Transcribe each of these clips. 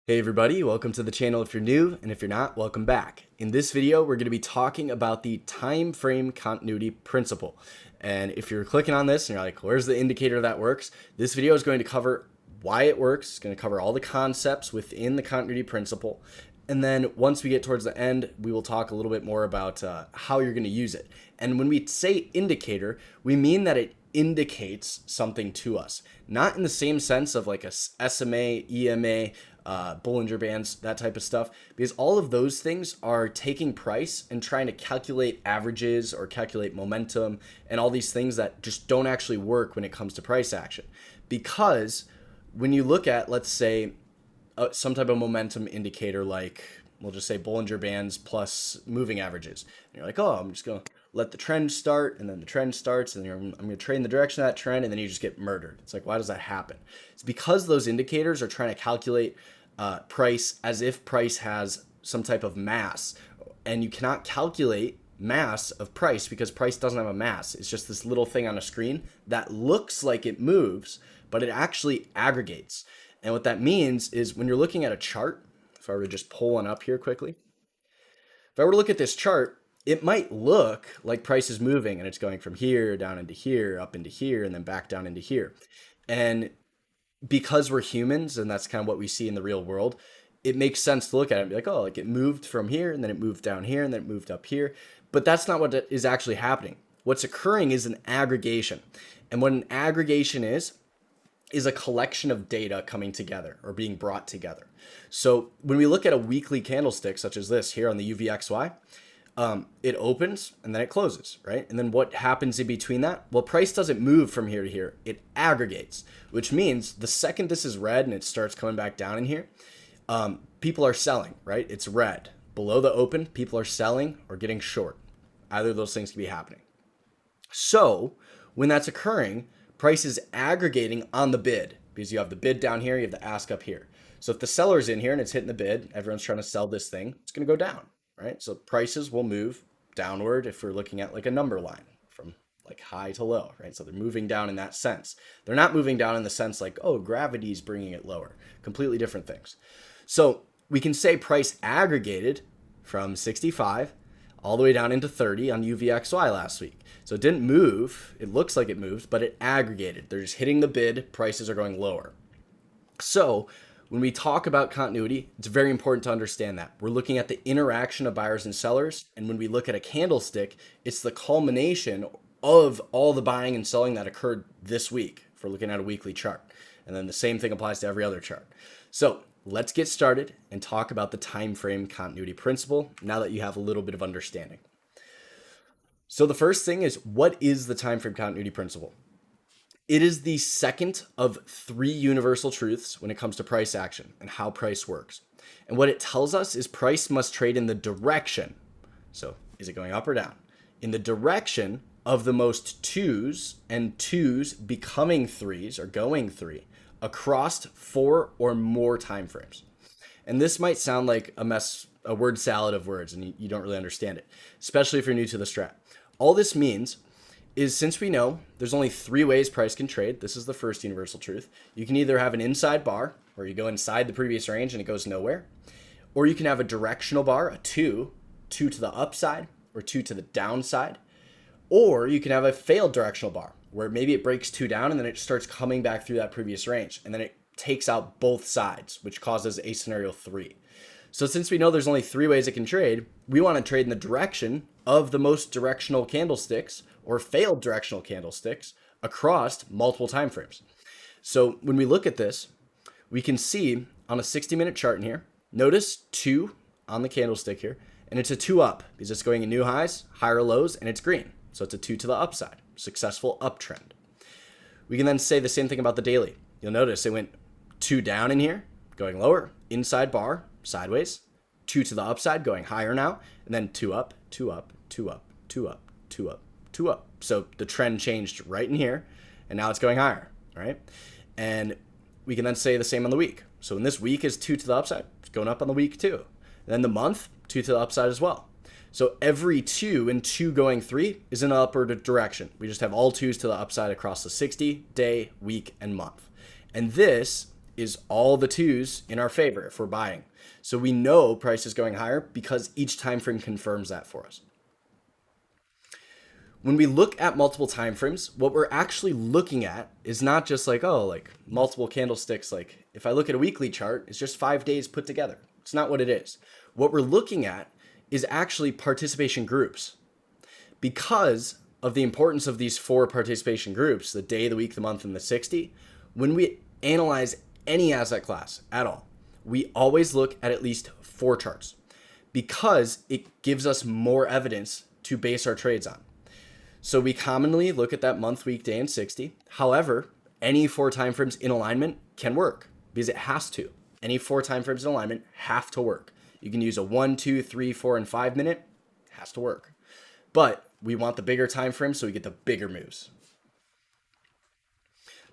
Hey everybody, welcome to the channel if you're new, and if you're not, welcome back. In this video, we're going to be talking about the time frame continuity principle. And if you're clicking on this and you're like, where's the indicator that works? This video is going to cover why it works. It's going to cover all the concepts within the continuity principle. And then once we get towards the end, we will talk a little bit more about how you're going to use it. And when we say indicator, we mean that it indicates something to us, not in the same sense of like a SMA, EMA, Bollinger Bands, that type of stuff, because all of those things are taking price and trying to calculate averages or calculate momentum and all these things that just don't actually work when it comes to price action. Because when you look at, let's say, some type of momentum indicator, like we'll just say Bollinger Bands plus moving averages, and you're like, oh, I'm just going to let the trend start, and then the trend starts, and I'm going to trade in the direction of that trend, and then you just get murdered. It's like, why does that happen? It's because those indicators are trying to calculate price as if price has some type of mass, and you cannot calculate mass of price because price doesn't have a mass. It's just this little thing on a screen that looks like it moves, but it actually aggregates. And what that means is when you're looking at a chart, if I were to just pull one up here quickly, if I were to look at this chart, it might look like price is moving and it's going from here down into here, up into here, and then back down into here. And because we're humans and that's kind of what we see in the real world, it makes sense to look at it and be like, oh, like it moved from here and then it moved down here and then it moved up here. But that's not what is actually happening. What's occurring is an aggregation. And what an aggregation is a collection of data coming together or being brought together. So when we look at a weekly candlestick, such as this here on the UVXY, it opens and then it closes, right? And then what happens in between that? Well, price doesn't move from here to here. It aggregates, which means the second this is red and it starts coming back down in here, people are selling, right? It's red. Below the open, people are selling or getting short. Either of those things can be happening. So when that's occurring, price is aggregating on the bid because you have the bid down here, you have the ask up here. So if the seller's in here and it's hitting the bid, everyone's trying to sell this thing, it's going to go down, right? So prices will move downward if we're looking at like a number line from like high to low, right? So they're moving down in that sense. They're not moving down in the sense like, oh, gravity's bringing it lower. Completely different things. So we can say price aggregated from 65 all the way down into 30 on UVXY last week. So it didn't move. It looks like it moved, but it aggregated. They're just hitting the bid. Prices are going lower. So when we talk about continuity, it's very important to understand that. We're looking at the interaction of buyers and sellers. And when we look at a candlestick, it's the culmination of all the buying and selling that occurred this week if we're looking at a weekly chart. And then the same thing applies to every other chart. So let's get started and talk about the time frame continuity principle now that you have a little bit of understanding. So the first thing is, what is the time frame continuity principle? It is the second of three universal truths when it comes to price action and how price works. And what it tells us is price must trade in the direction. So is it going up or down? In the direction of the most twos and twos becoming threes or going three across 4 or more time frames. And this might sound like a word salad of words, and you don't really understand it, especially if you're new to the strat. All this means is, since we know there's only 3 ways price can trade, this is the first universal truth. You can either have an inside bar where you go inside the previous range and it goes nowhere, or you can have a directional bar, a 2 to the upside or 2 to the downside, or you can have a failed directional bar where maybe it breaks 2 down and then it starts coming back through that previous range and then it takes out both sides, which causes a scenario 3. So since we know there's only 3 ways it can trade, we want to trade in the direction of the most directional candlesticks or failed directional candlesticks across multiple time frames. So when we look at this, we can see on a 60-minute chart in here, notice 2 on the candlestick here, and it's a 2 up because it's going in new highs, higher lows, and it's green. So it's a 2 to the upside, successful uptrend. We can then say the same thing about the daily. You'll notice it went 2 down in here, going lower, inside bar, sideways, 2 to the upside, going higher now, and then 2 up, 2 up, 2 up, 2 up, 2 up, 2 up. So the trend changed right in here, and now it's going higher, right? And we can then say the same on the week. So in this week is 2 to the upside, it's going up on the week too. And then the month, 2 to the upside as well. So every 2 and 2 going 3 is in an upward direction. We just have all 2s to the upside across the 60, day, week, and month. And this is all the twos in our favor if we're buying. So we know price is going higher because each time frame confirms that for us. When we look at multiple time frames, what we're actually looking at is not just like, oh, like multiple candlesticks. Like if I look at a weekly chart, it's just 5 days put together. It's not what it is. What we're looking at is actually participation groups. Because of the importance of these 4 participation groups, the day, the week, the month, and the 60, when we analyze any asset class at all, we always look at least 4 charts because it gives us more evidence to base our trades on. So we commonly look at that month, week, day, and 60. However, any 4 timeframes in alignment can work because it has to. Any 4 timeframes in alignment have to work. You can use a 1, 2, 3, 4, and 5 minute. It has to work. But we want the bigger time frame so we get the bigger moves.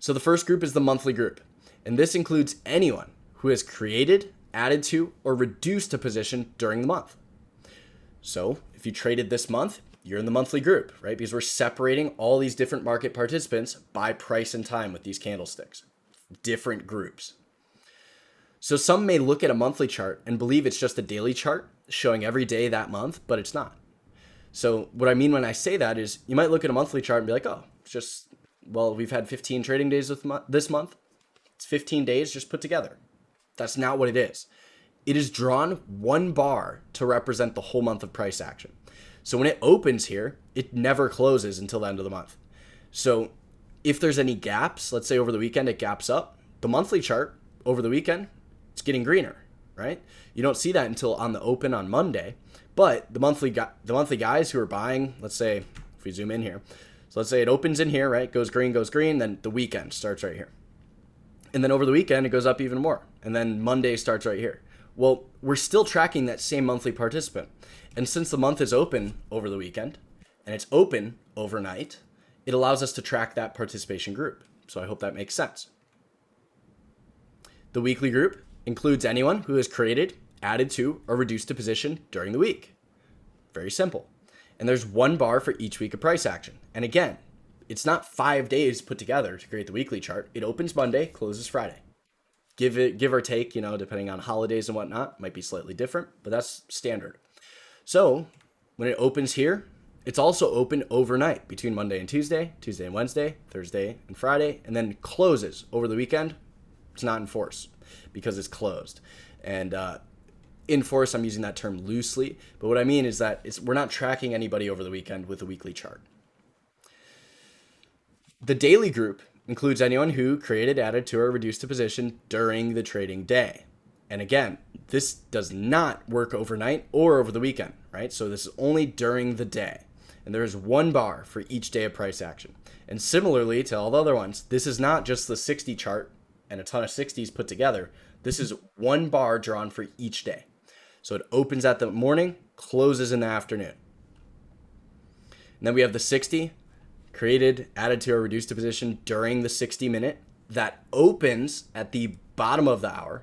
So the first group is the monthly group. And this includes anyone who has created, added to, or reduced a position during the month. So if you traded this month, you're in the monthly group, right? Because we're separating all these different market participants by price and time with these candlesticks, different groups. So some may look at a monthly chart and believe it's just a daily chart showing every day that month, but it's not. So what I mean when I say that is you might look at a monthly chart and be like, oh, it's just, well, we've had 15 trading days this month. It's 15 days just put together. That's not what it is. It is drawn 1 bar to represent the whole month of price action. So when it opens here, it never closes until the end of the month. So if there's any gaps, let's say over the weekend it gaps up, the monthly chart over the weekend, it's getting greener, right? You don't see that until on the open on Monday, but the monthly guys who are buying, let's say if we zoom in here, so let's say it opens in here, right? Goes green, then the weekend starts right here. And then over the weekend, it goes up even more. And then Monday starts right here. Well, we're still tracking that same monthly participant. And since the month is open over the weekend and it's open overnight, it allows us to track that participation group. So I hope that makes sense. The weekly group includes anyone who has created, added to, or reduced a position during the week. Very simple. And there's 1 bar for each week of price action. And again, it's not 5 days put together to create the weekly chart. It opens Monday, closes Friday. Give or take, depending on holidays and whatnot, might be slightly different, but that's standard. So when it opens here, it's also open overnight between Monday and Tuesday, Tuesday and Wednesday, Thursday and Friday, and then closes over the weekend. It's not in force because it's closed. And in force, I'm using that term loosely, but what I mean is that we're not tracking anybody over the weekend with a weekly chart. The daily group includes anyone who created, added to, or reduced a position during the trading day. And again, this does not work overnight or over the weekend, right? So this is only during the day. And there is 1 bar for each day of price action. And similarly to all the other ones, this is not just the 60 chart and a ton of 60s put together. This is 1 bar drawn for each day. So it opens at the morning, closes in the afternoon. And then we have the 60, created, added to, or reduced a position during the 60 minute that opens at the bottom of the hour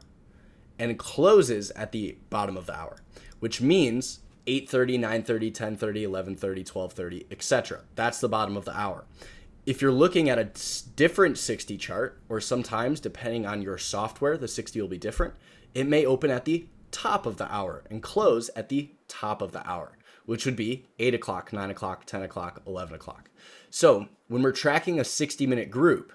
and closes at the bottom of the hour, which means 8:30, 9:30, 10:30, 11:30, 12:30, etc. That's the bottom of the hour. If you're looking at a different 60 chart, or sometimes depending on your software, the 60 will be different, it may open at the top of the hour and close at the top of the hour, which would be 8 o'clock, 9 o'clock, 10 o'clock, 11 o'clock. So when we're tracking a 60-minute group,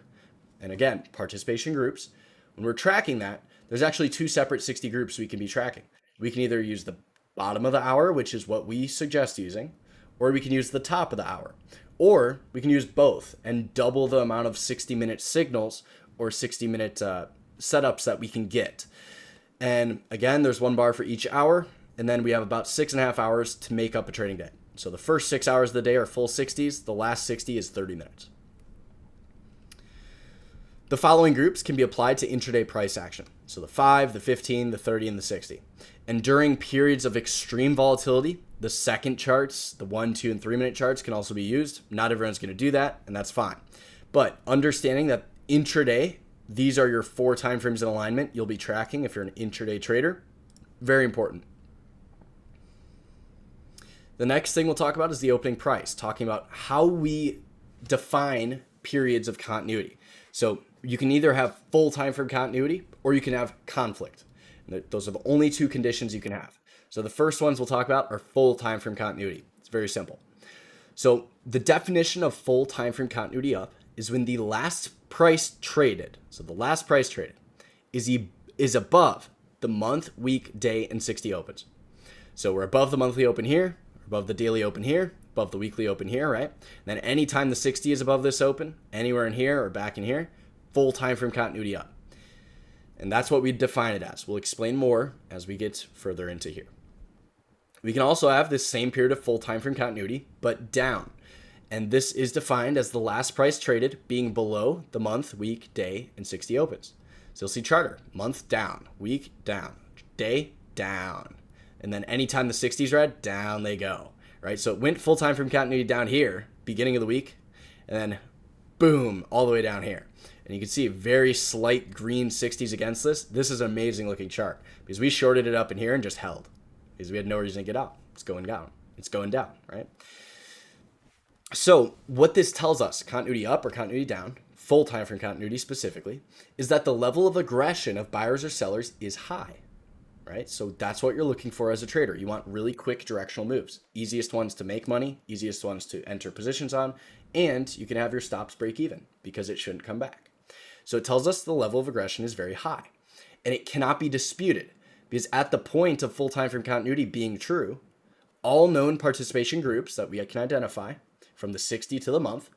and again, participation groups, when we're tracking that, there's actually 2 separate 60 groups we can be tracking. We can either use the bottom of the hour, which is what we suggest using, or we can use the top of the hour. Or we can use both and double the amount of 60-minute signals or 60-minute setups that we can get. And again, there's 1 bar for each hour, and then we have about 6.5 hours to make up a trading day. So the first 6 hours of the day are full 60s. The last 60 is 30 minutes. The following groups can be applied to intraday price action. So the 5, the 15, the 30, and the 60. And during periods of extreme volatility, the second charts, the 1, 2, and 3 minute charts can also be used. Not everyone's going to do that, and that's fine. But understanding that intraday, these are your 4 timeframes in alignment you'll be tracking if you're an intraday trader. Very important. The next thing we'll talk about is the opening price, talking about how we define periods of continuity. So you can either have full time frame continuity or you can have conflict. And those are the only two conditions you can have. So the first ones we'll talk about are full time frame continuity. It's very simple. So the definition of full time frame continuity up is when the last price traded, so the last price traded, is above the month, week, day, and 60 opens. So we're above the monthly open here, above the daily open here, above the weekly open here, right? And then anytime the 60 is above this open, anywhere in here or back in here, full time frame continuity up. And that's what we define it as. We'll explain more as we get further into here. We can also have this same period of full time frame continuity, but down. And this is defined as the last price traded being below the month, week, day, and 60 opens. So you'll see charter, month down, week down, day down. And then anytime the 60 is red, down they go, right? So it went full time frame continuity down here, beginning of the week, and then boom, all the way down here. And you can see very slight green 60s against this. This is an amazing looking chart because we shorted it up in here and just held because we had no reason to get out. It's going down. It's going down, right? So what this tells us, continuity up or continuity down, full time frame continuity specifically, is that the level of aggression of buyers or sellers is high, right? So that's what you're looking for as a trader. You want really quick directional moves. Easiest ones to make money, easiest ones to enter positions on, and you can have your stops break even because it shouldn't come back. So it tells us the level of aggression is very high, and it cannot be disputed because at the point of full time frame continuity being true, all known participation groups that we can identify from the 60 to the month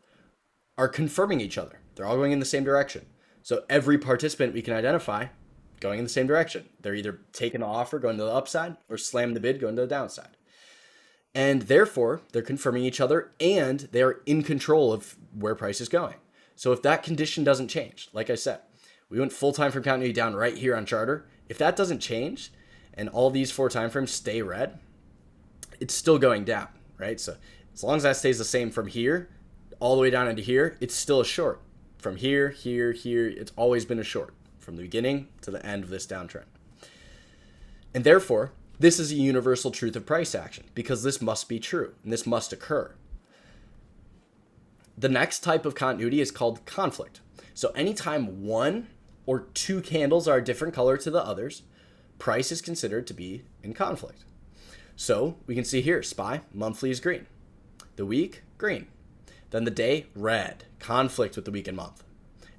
are confirming each other. They're all going in the same direction. So every participant we can identify going in the same direction. They're either taking the offer, going to the upside, or slamming the bid, going to the downside. And therefore, they're confirming each other and they are in control of where price is going. So if that condition doesn't change, like I said, we went full time frame continuity down right here on charter. If that doesn't change and all these 4 time frames stay red, it's still going down, right? So as long as that stays the same from here all the way down into here, it's still a short. From here, here, here, it's always been a short from the beginning to the end of this downtrend. And therefore, this is a universal truth of price action because this must be true and this must occur. The next type of continuity is called conflict. So anytime 1 or 2 candles are a different color to the others, price is considered to be in conflict. So we can see here, SPY, monthly is green. The week, green. Then the day, red, conflict with the week and month.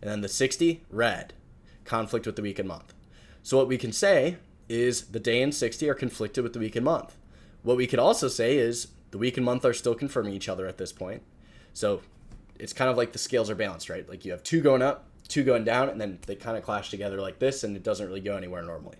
And then the 60, red, conflict with the week and month. So what we can say is the day and 60 are conflicted with the week and month. What we could also say is the week and month are still confirming each other at this point. So it's kind of like the scales are balanced, right? Like you have 2 going up, 2 going down, and then they kind of clash together like this, and it doesn't really go anywhere normally.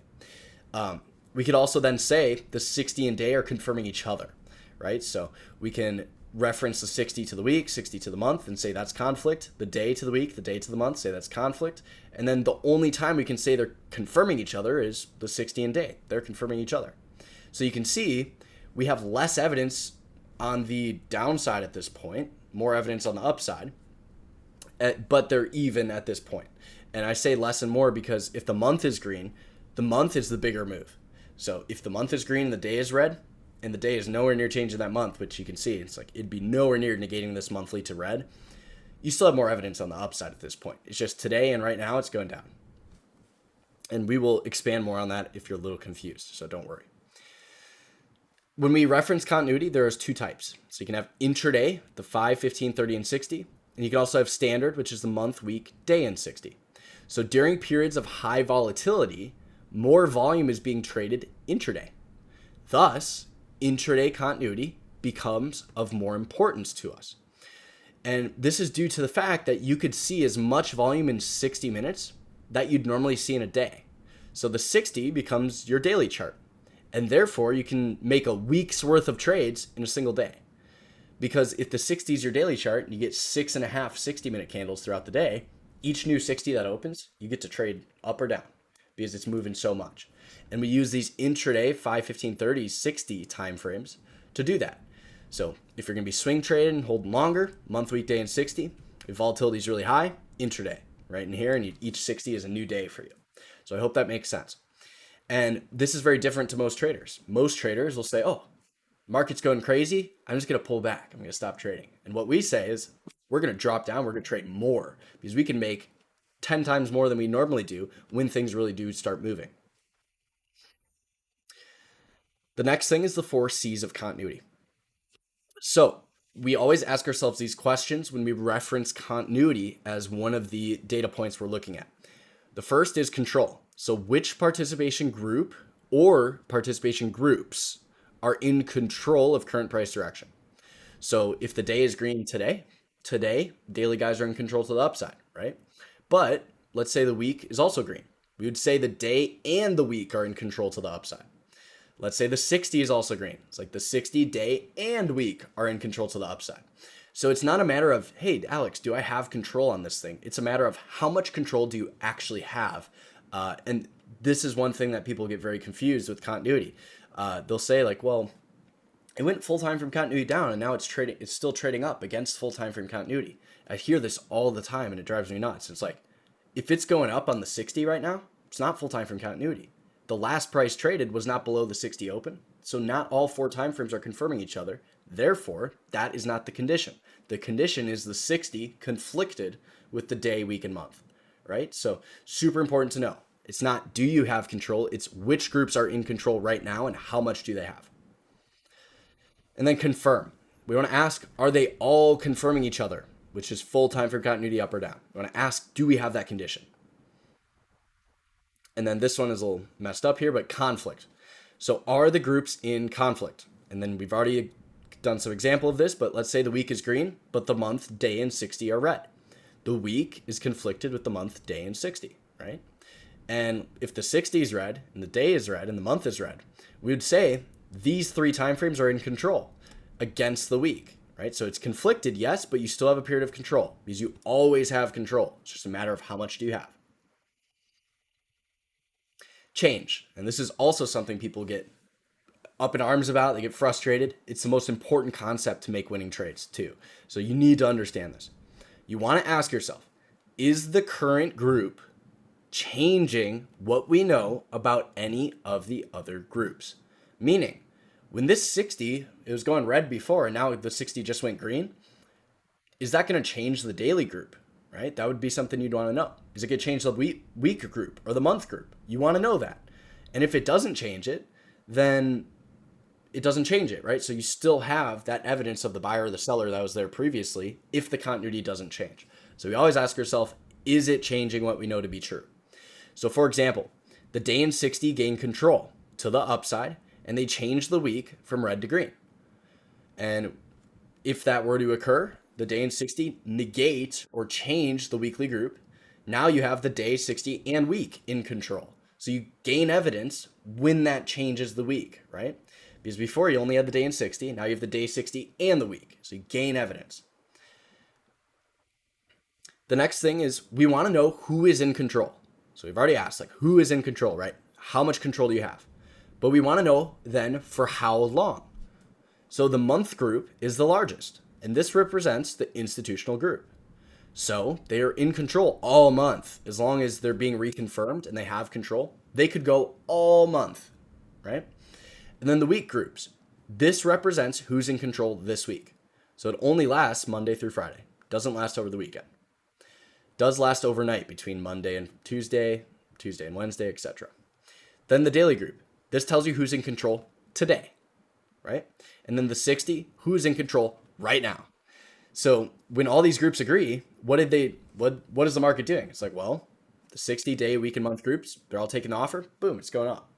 We could also then say the 60 and day are confirming each other, right? So we can reference the 60 to the week, 60 to the month, and say that's conflict. The day to the week, the day to the month, say that's conflict. And then the only time we can say they're confirming each other is the 60 and day. They're confirming each other. So you can see we have less evidence on the downside at this point, more evidence on the upside, but they're even at this point. And I say less and more because if the month is green, the month is the bigger move. So if the month is green and the day is red, and the day is nowhere near changing that month, which you can see, it's like it'd be nowhere near negating this monthly to red, you still have more evidence on the upside at this point. It's just today and right now it's going down. And we will expand more on that if you're a little confused, so don't worry. When we reference continuity, there's 2 types. So you can have intraday, the 5, 15, 30, and 60. And you can also have standard, which is the month, week, day, and 60. So during periods of high volatility, more volume is being traded intraday. Thus, intraday continuity becomes of more importance to us. And this is due to the fact that you could see as much volume in 60 minutes that you'd normally see in a day. So the 60 becomes your daily chart. And therefore, you can make a week's worth of trades in a single day. Because if the 60 is your daily chart and you get 6.5 60-minute candles throughout the day, each new 60 that opens, you get to trade up or down because it's moving so much. And we use these intraday 5, 15, 30, 60 time frames to do that. So if you're going to be swing trading, holding longer, month, week, day, and 60, if volatility is really high, intraday, right in here, and each 60 is a new day for you. So I hope that makes sense. And this is very different to most traders. Most traders will say, oh, market's going crazy. I'm just going to pull back. I'm going to stop trading. And what we say is we're going to drop down. We're going to trade more because we can make 10 times more than we normally do when things really do start moving. The next thing is the 4 C's of continuity. So we always ask ourselves these questions when we reference continuity as one of the data points we're looking at. The first is control. So which participation group or participation groups are in control of current price direction? So if the day is green today, daily guys are in control to the upside, right? But let's say the week is also green. We would say the day and the week are in control to the upside. Let's say the 60 is also green. It's like the 60 day and week are in control to the upside. So it's not a matter of, hey, Alex, do I have control on this thing? It's a matter of how much control do you actually have? And this is one thing that people get very confused with continuity. They'll say like, well, it went full time frame continuity down and now it's still trading up against full time frame continuity. I hear this all the time and it drives me nuts. It's like, if it's going up on the 60 right now, it's not full time frame continuity. The last price traded was not below the 60 open. So not all 4 timeframes are confirming each other. Therefore, that is not the condition. The condition is the 60 conflicted with the day, week, and month, right? So super important to know. It's not do you have control, it's which groups are in control right now and how much do they have. And then confirm. We want to ask, are they all confirming each other, which is full time frame continuity up or down? We want to ask, do we have that condition? And then this one is a little messed up here, but conflict. So are the groups in conflict? And then we've already done some example of this, but let's say the week is green, but the month, day, and 60 are red. The week is conflicted with the month, day, and 60, right? And if the 60 is red, and the day is red, and the month is red, we would say these 3 timeframes are in control against the week, right? So it's conflicted, yes, but you still have a period of control because you always have control. It's just a matter of how much do you have. Change. And this is also something people get up in arms about. They get frustrated. It's the most important concept to make winning trades too. So you need to understand this. You want to ask yourself, is the current group changing what we know about any of the other groups? Meaning, when this 60, it was going red before, and now the 60 just went green, is that going to change the daily group, right? That would be something you'd want to know. Is it going to change the week group or the month group? You want to know that. And if it doesn't change it, then it doesn't change it, right? So you still have that evidence of the buyer or the seller that was there previously if the continuity doesn't change. So we always ask ourselves, is it changing what we know to be true? So for example, the day and 60 gain control to the upside, and they change the week from red to green. And if that were to occur, the day and 60 negate or change the weekly group. Now you have the day, 60, and week in control. So you gain evidence when that changes the week, right? Because before you only had the day and 60, now you have the day, 60, and the week. So you gain evidence. The next thing is we want to know who is in control. So we've already asked, like, who is in control, right? How much control do you have? But we want to know then for how long. So the month group is the largest, and this represents the institutional group. So they are in control all month. As long as they're being reconfirmed and they have control, they could go all month, right? And then the week groups. This represents who's in control this week. So it only lasts Monday through Friday. Doesn't last over the weekend. Does last overnight between Monday and Tuesday and Wednesday, etc. Then the daily group. This tells you who's in control today, right? And then the 60, who's in control right now. So when all these groups agree, what is the market doing? It's like, well, the 60-day, week, and month groups, they're all taking the offer. Boom, it's going up,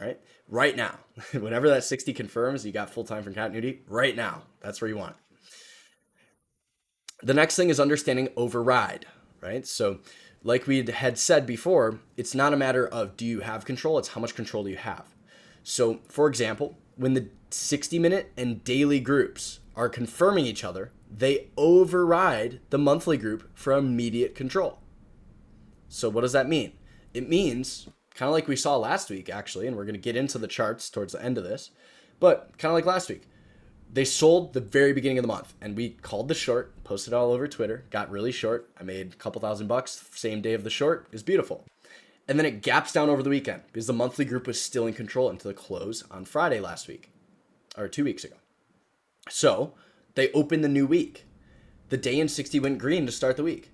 right? Right now. Whenever that 60 confirms, you got full time for continuity. Right now, that's where you want it. The next thing is understanding override, right? So like we had said before, it's not a matter of do you have control, it's how much control do you have. So for example, when the 60-minute and daily groups are confirming each other, they override the monthly group for immediate control. So what does that mean? It means, kind of like we saw last week actually, and we're going to get into the charts towards the end of this, but kind of like last week, they sold the very beginning of the month and we called the short, posted all over Twitter, got really short. I made a couple $1,000 same day of the short. It was beautiful. And then it gaps down over the weekend because the monthly group was still in control until the close on Friday last week or 2 weeks ago. So they opened the new week. The day and 60 went green to start the week.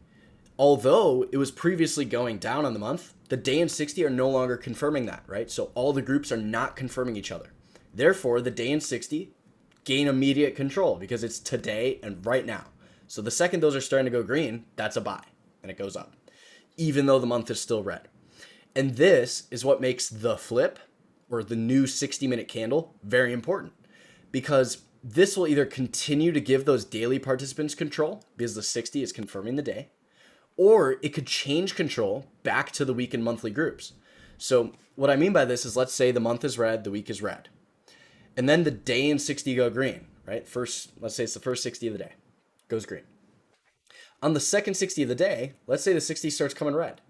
Although it was previously going down on the month, the day and 60 are no longer confirming that, right? So all the groups are not confirming each other. Therefore, the day and 60 gain immediate control because it's today and right now. So the second those are starting to go green, that's a buy and it goes up, even though the month is still red. And this is what makes the flip or the new 60-minute candle very important, because this will either continue to give those daily participants control because the 60 is confirming the day, or it could change control back to the week and monthly groups. So what I mean by this is, let's say the month is red, the week is red, and then the day and 60 go green, right? Let's say it's the first 60 of the day, goes green. On the second 60 of the day, let's say the 60 starts coming red.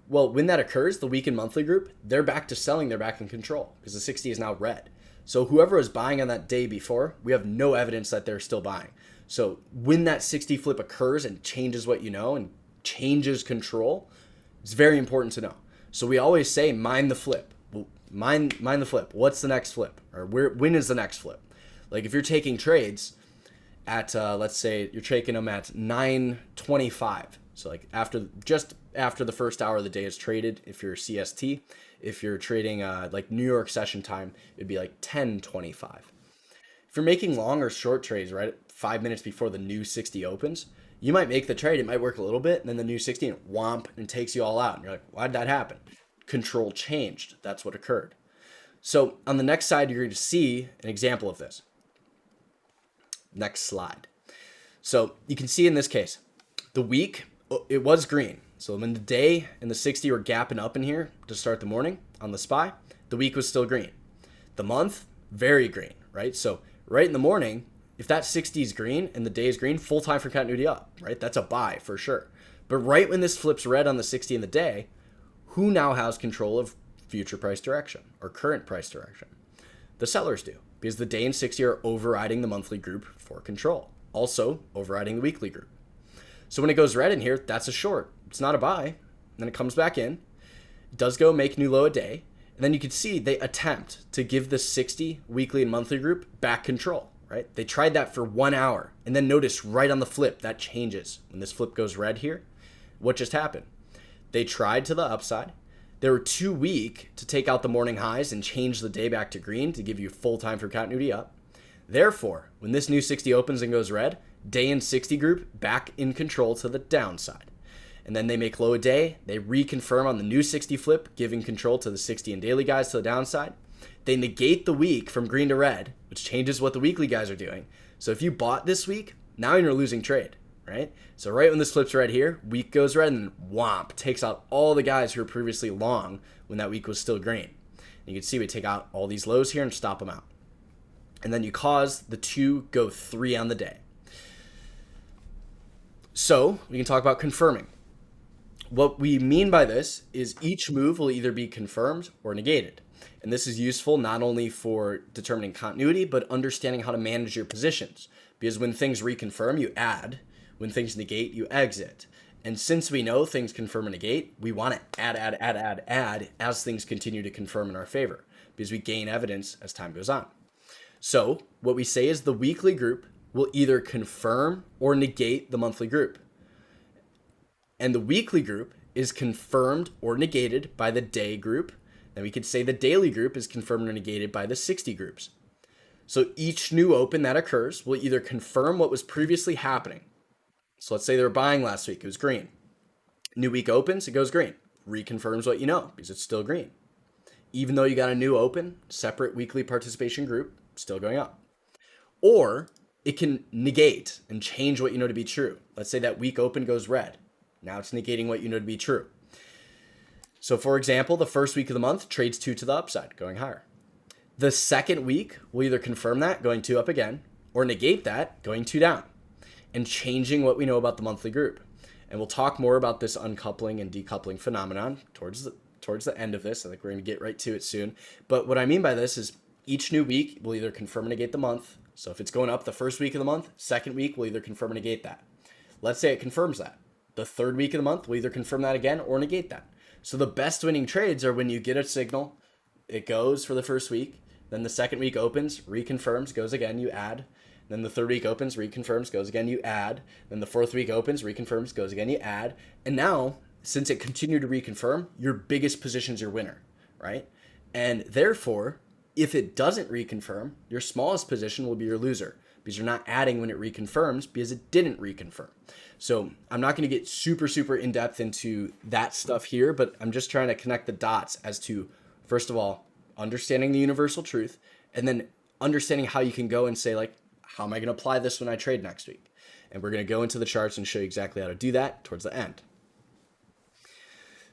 Well, when that occurs, the week and monthly group, they're back to selling, they're back in control because the 60 is now red. So whoever was buying on that day before, we have no evidence that they're still buying. So when that 60 flip occurs and changes what you know and changes control, it's very important to know. So we always say, mind the flip. Mind the flip. What's the next flip? Or when is the next flip? Like if you're taking trades at, let's say you're taking them at 9:25. So like just after the first hour of the day is traded, if you're CST. If you're trading like New York session time, it'd be like 10:25. If you're making long or short trades, right, 5 minutes before the new 60 opens, you might make the trade. It might work a little bit, and then the new 60 and whomp and takes you all out. And you're like, why did that happen? Control changed. That's what occurred. So on the next side, you're going to see an example of this. Next slide. So you can see in this case, the week, it was green. So when the day and the 60 were gapping up in here to start the morning on the SPY, the week was still green. The month, very green, right? So right in the morning, if that 60 is green and the day is green, full time for continuity up, right? That's a buy for sure. But right when this flips red on the 60 in the day, who now has control of future price direction or current price direction? The sellers do, because the day and 60 are overriding the monthly group for control, also overriding the weekly group. So when it goes red in here, that's a short. It's not a buy. And then it comes back in. It does go make new low a day. And then you can see they attempt to give the 60 weekly and monthly group back control, right? They tried that for 1 hour. And then notice right on the flip, that changes. When this flip goes red here, what just happened? They tried to the upside. They were too weak to take out the morning highs and change the day back to green to give you full time for continuity up. Therefore, when this new 60 opens and goes red, day and 60 group back in control to the downside. And then they make low a day. They reconfirm on the new 60 flip, giving control to the 60 and daily guys to the downside. They negate the week from green to red, which changes what the weekly guys are doing. So if you bought this week, now you're in a losing trade, right? So right when this flips red here, week goes red and whomp, takes out all the guys who were previously long when that week was still green. And you can see we take out all these lows here and stop them out. And then you cause the 2 go 3 on the day. So we can talk about confirming. What we mean by this is each move will either be confirmed or negated. And this is useful not only for determining continuity, but understanding how to manage your positions. Because when things reconfirm, you add. When things negate, you exit. And since we know things confirm and negate, we want to add as things continue to confirm in our favor, because we gain evidence as time goes on. So what we say is the weekly group will either confirm or negate the monthly group. And the weekly group is confirmed or negated by the day group. Then we could say the daily group is confirmed or negated by the 60 groups. So each new open that occurs will either confirm what was previously happening. So let's say they were buying last week, it was green. New week opens, it goes green. Reconfirms what you know because it's still green. Even though you got a new open, separate weekly participation group, still going up. Or it can negate and change what you know to be true. Let's say that week open goes red. Now it's negating what you know to be true. So for example, the first week of the month trades 2 to the upside, going higher. The second week will either confirm that, going 2 up again, or negate that, going 2 down, and changing what we know about the monthly group. And we'll talk more about this uncoupling and decoupling phenomenon towards the end of this. I think we're going to get right to it soon. But what I mean by this is each new week will either confirm or negate the month. So if it's going up the first week of the month, second week will either confirm or negate that. Let's say it confirms that. The third week of the month will either confirm that again or negate that. So the best winning trades are when you get a signal, it goes for the first week, then the second week opens, reconfirms, goes again, you add, Then the third week opens, reconfirms, goes again, you add. Then the fourth week opens, reconfirms, goes again, you add. And now, since it continued to reconfirm, your biggest position's your winner, right? And therefore, if it doesn't reconfirm, your smallest position will be your loser because you're not adding when it reconfirms because it didn't reconfirm. So I'm not going to get super in depth into that stuff here, but I'm just trying to connect the dots as to, first of all, understanding the universal truth, and then understanding how you can go and say, like, how am I going to apply this when I trade next week? And we're going to go into the charts and show you exactly how to do that towards the end.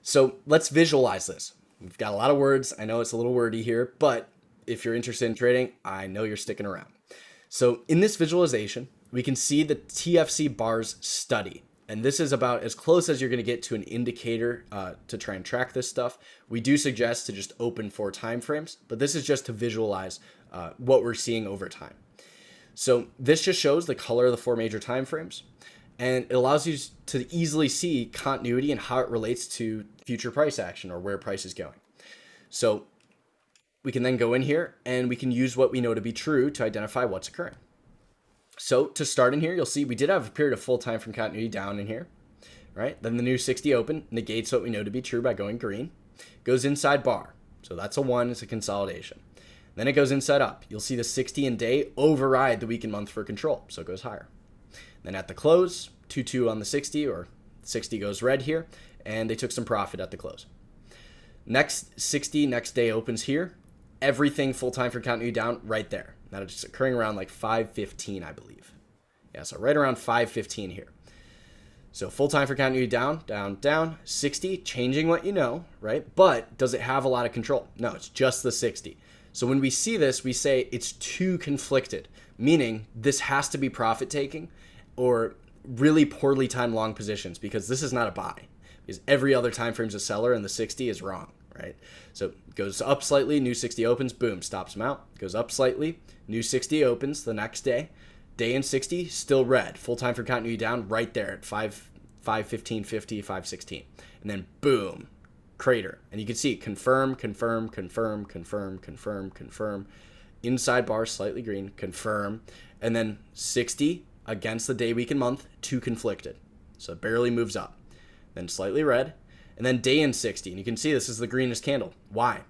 So let's visualize this. We've got a lot of words. I know it's a little wordy here, but if you're interested in trading, I know you're sticking around. So in this visualization, we can see the TFC bars study. And this is about as close as you're going to get to an indicator to try and track this stuff. We do suggest to just open 4 time frames, but this is just to visualize what we're seeing over time. So this just shows the color of the 4 major time frames, and it allows you to easily see continuity and how it relates to future price action or where price is going. So we can then go in here and we can use what we know to be true to identify what's occurring. So to start in here, you'll see we did have a period of full time from continuity down in here, right? Then the new 60 open negates what we know to be true by going green, goes inside bar. So that's a 1, it's a consolidation. Then it goes inside up. You'll see the 60 and day override the week and month for control. So it goes higher. Then at the close, 2-2 on the 60, or 60 goes red here, and they took some profit at the close. Next 60, next day opens here. Everything full time for continuity down right there. That is just occurring around like 5:15, I believe. Yeah, so right around 5:15 here. So full time for continuity down, down, down. 60, changing what you know, right? But does it have a lot of control? No, it's just the 60. So when we see this, we say it's too conflicted, meaning this has to be profit taking or really poorly timed long positions, because this is not a buy, because every other time frame is a seller and the 60 is wrong, right? So it goes up slightly, new 60 opens, boom, stops them out. Goes up slightly, new 60 opens the next day. Day and 60 still red. Full time for continuity down right there at 5:15.50, 5:16, and then boom, crater. And you can see confirm, confirm, confirm, confirm, confirm, confirm. Inside bar slightly green, confirm, and then 60 against the day, week, and month, too conflicted. So it barely moves up. Then slightly red, and then day and 60. And you can see this is the greenest candle. Why?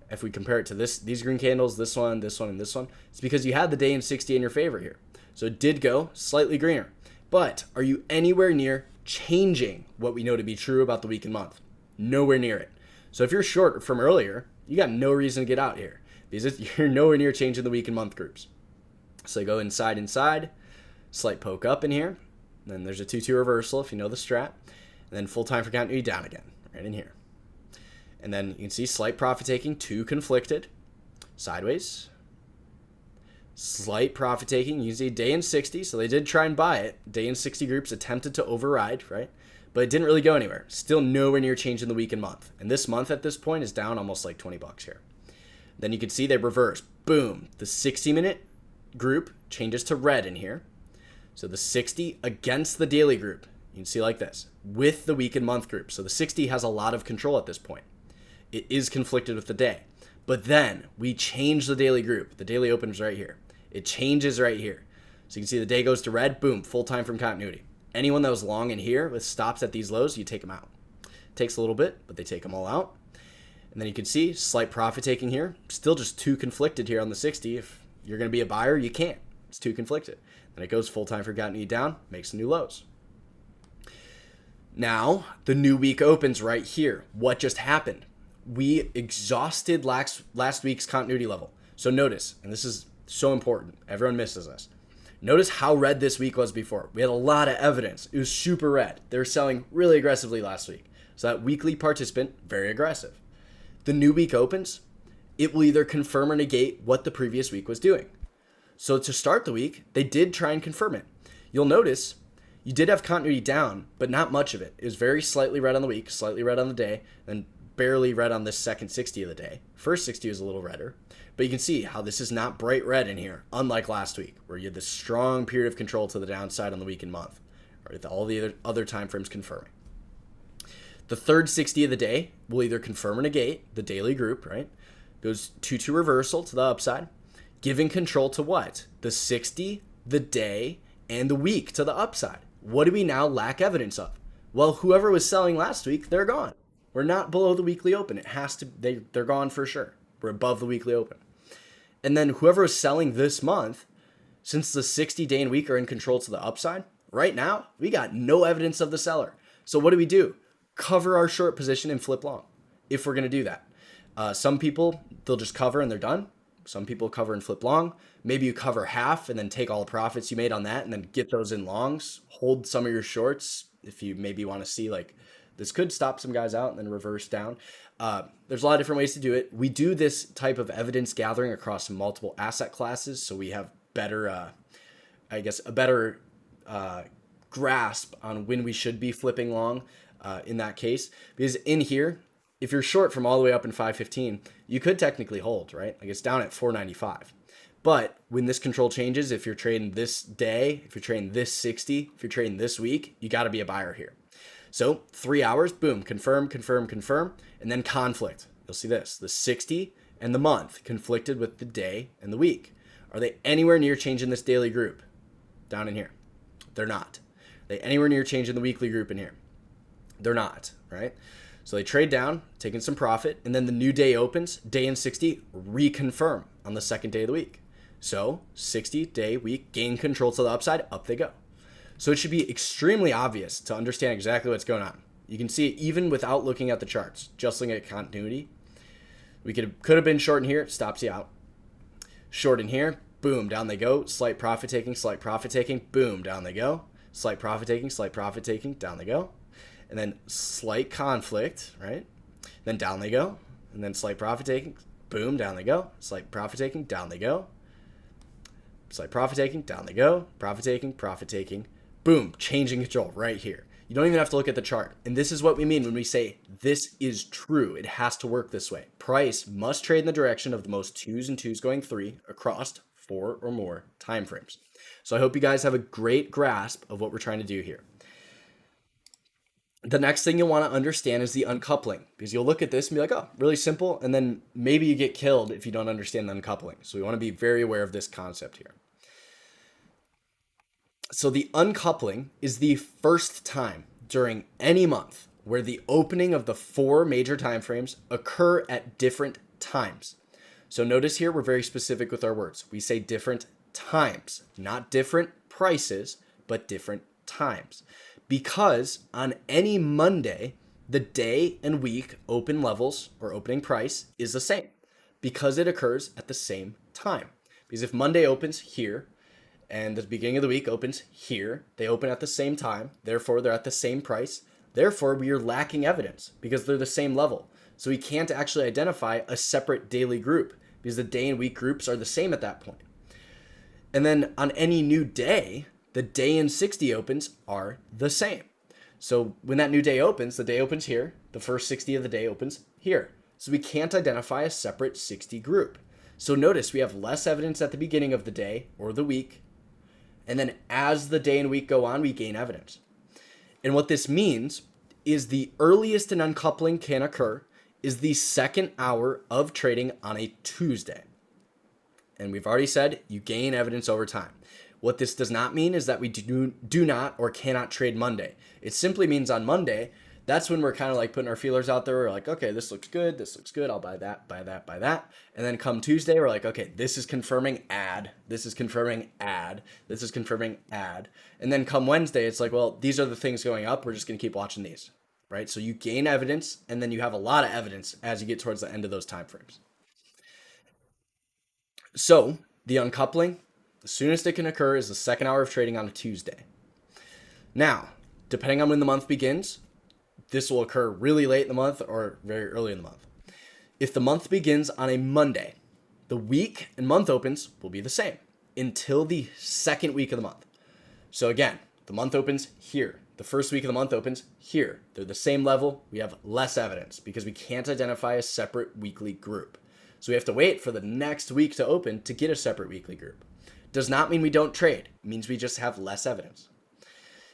If we compare it to these green candles, this one, and this one, it's because you had the day and 60 in your favor here. So it did go slightly greener. But are you anywhere near changing what we know to be true about the week and month? Nowhere near it. So if you're short from earlier, you got no reason to get out here because you're nowhere near changing the week and month groups. So go inside, slight poke up in here. Then there's a 2-2 reversal if you know the strat. And then full time for continuity down again, right in here. And then you can see slight profit taking, too conflicted, sideways. Slight profit taking, you can see day and 60, so they did try and buy it. Day and 60 groups attempted to override, right? But it didn't really go anywhere. Still nowhere near changing the week and month. And this month at this point is down almost like $20 here. Then you can see they reverse. Boom. The 60-minute group changes to red in here. So the 60 against the daily group. You can see like this with the week and month group. So the 60 has a lot of control at this point. It is conflicted with the day. But then we change the daily group. The daily opens right here. It changes right here. So you can see the day goes to red. Boom. Full time from continuity. Anyone that was long in here with stops at these lows, you take them out. Takes a little bit, but they take them all out. And then you can see slight profit taking here. Still just too conflicted here on the 60. If you're going to be a buyer, you can't. It's too conflicted. Then it goes full time for continuity down, makes new lows. Now, the new week opens right here. What just happened? We exhausted last week's continuity level. So notice, and this is so important, everyone misses this. Notice how red this week was before. We had a lot of evidence. It was super red. They were selling really aggressively last week. So that weekly participant, very aggressive. The new week opens, it will either confirm or negate what the previous week was doing. So to start the week, they did try and confirm it. You'll notice you did have continuity down, but not much of it. It was very slightly red on the week, slightly red on the day, then barely red on this second 60 of the day. First 60 was a little redder, but you can see how this is not bright red in here, unlike last week, where you had this strong period of control to the downside on the week and month, or with all the other time frames confirming. The third 60 of the day will either confirm or negate the daily group, right? Goes 2-2 reversal to the upside, giving control to what? The 60 the day, and the week to the upside. What do we now lack evidence of? Well, whoever was selling last week, they're gone. We're not below the weekly open. It has to, they're gone for sure. We're above the weekly open. And then whoever was selling this month, since the 60-day and week are in control to the upside, right now, we got no evidence of the seller. So what do? Cover our short position and flip long if we're going to do that. Some people, they'll just cover and they're done. Some people cover and flip long. Maybe you cover half and then take all the profits you made on that and then get those in longs. Hold some of your shorts if you maybe want to see like this could stop some guys out and then reverse down. There's a lot of different ways to do it. We do this type of evidence gathering across multiple asset classes, so we have better, a better grasp on when we should be flipping long in that case. Because in here, if you're short from all the way up in 515, you could technically hold, right? Like it's down at 495. But when this control changes, if you're trading this day, if you're trading this 60, if you're trading this week, you got to be a buyer here. So 3 hours, boom, confirm, confirm, confirm, and then conflict. You'll see this, the 60 and the month conflicted with the day and the week. Are they anywhere near changing this daily group down in here? They're not. Are they anywhere near changing the weekly group in here? They're not, right? So they trade down, taking some profit, and then the new day opens, day and 60 reconfirm on the second day of the week. So 60-day week, gain control to the upside, up they go. So it should be extremely obvious to understand exactly what's going on. You can see it even without looking at the charts, just looking at continuity. We could have been short in here, it stops you out. Short in here, boom, down they go. Slight profit taking, boom, down they go. Slight profit taking, down they go. And then slight conflict, right? Then down they go. And then slight profit taking, boom, down they go. Slight profit taking, down they go. Slight profit taking, down they go. Profit taking, boom, changing control right here. You don't even have to look at the chart. And this is what we mean when we say this is true. It has to work this way. Price must trade in the direction of the most twos and twos going three across 4 or more time frames. So I hope you guys have a great grasp of what we're trying to do here. The next thing you'll want to understand is the uncoupling, because you'll look at this and be like, oh, really simple. And then maybe you get killed if you don't understand the uncoupling. So we want to be very aware of this concept here. So the uncoupling is the first time during any month where the opening of the 4 major time frames occur at different times. So notice here, we're very specific with our words. We say different times, not different prices, but different times. Because on any Monday, the day and week open levels or opening price is the same because it occurs at the same time. Because if Monday opens here, and the beginning of the week opens here, they open at the same time, therefore they're at the same price, therefore we are lacking evidence because they're the same level. So we can't actually identify a separate daily group because the day and week groups are the same at that point. And then on any new day, the day and 60 opens are the same. So when that new day opens, the day opens here, the first 60 of the day opens here. So we can't identify a separate 60 group. So notice we have less evidence at the beginning of the day or the week. And then as the day and week go on, we gain evidence. And what this means is the earliest an uncoupling can occur is the second hour of trading on a Tuesday. And we've already said you gain evidence over time. What this does not mean is that we do not or cannot trade Monday. It simply means on Monday, that's when we're kind of like putting our feelers out there. We're like, okay, this looks good. I'll buy that, buy that, buy that. And then come Tuesday, we're like, okay, this is confirming add. This is confirming add. This is confirming add. And then come Wednesday, it's like, well, these are the things going up. We're just going to keep watching these, right? So you gain evidence and then you have a lot of evidence as you get towards the end of those time frames. So the uncoupling, the soonest it can occur is the second hour of trading on a Tuesday. Now, depending on when the month begins, this will occur really late in the month or very early in the month. If the month begins on a Monday, the week and month opens will be the same until the second week of the month. So again, the month opens here. The first week of the month opens here. They're the same level. We have less evidence because we can't identify a separate weekly group. So we have to wait for the next week to open to get a separate weekly group. Does not mean we don't trade. It means we just have less evidence.